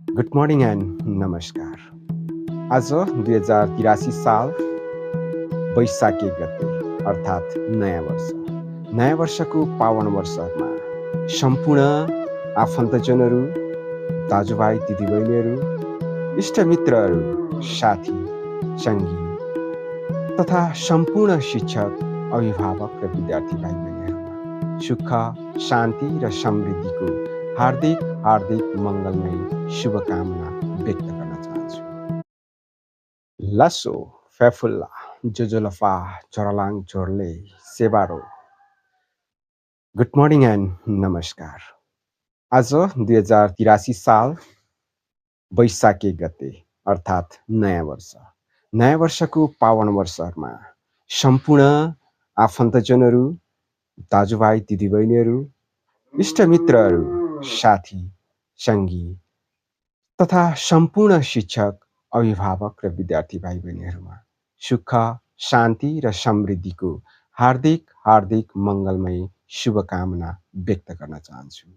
Good morning and नमस्कार। आज 2083 साल वैशाख 1 गते अर्थात् नयाँ वर्ष। नयाँ वर्षको पावन अवसरमा सम्पूर्ण आफन्तजनहरू, दाजुभाइ दिदीबहिनीहरू, इष्टमित्रहरू, साथी, सङ्गी तथा सम्पूर्ण शिक्षक, अभिभावक र विद्यार्थी भाइ बहिनीहरूमा सुख, शान्ति र समृद्धिको हार्दिक हार्दिक मङ्गलमय शुभकामना व्यक्त गर्न चाहन्छु। लासो फेफुल्ला जोजोलफा चोरलाङ चोर्ले सेबारो। गुड मर्निङ एन्ड नमस्कार। आज 2083 साल वैशाख 1 गते अर्थात् नयाँ वर्ष। नयाँ वर्षको पावन अवसरमा सम्पूर्ण आफन्तजनहरू, दाजुभाइ दिदीबहिनीहरू, इष्टमित्रहरू, साथी, सङ्गी तथा सम्पूर्ण शिक्षक, अभिभावक र विद्यार्थी भाइ बहिनीहरूमा सुख, शान्ति र समृद्धिको हार्दिक हार्दिक मङ्गलमय शुभकामना व्यक्त गर्न चाहन्छु।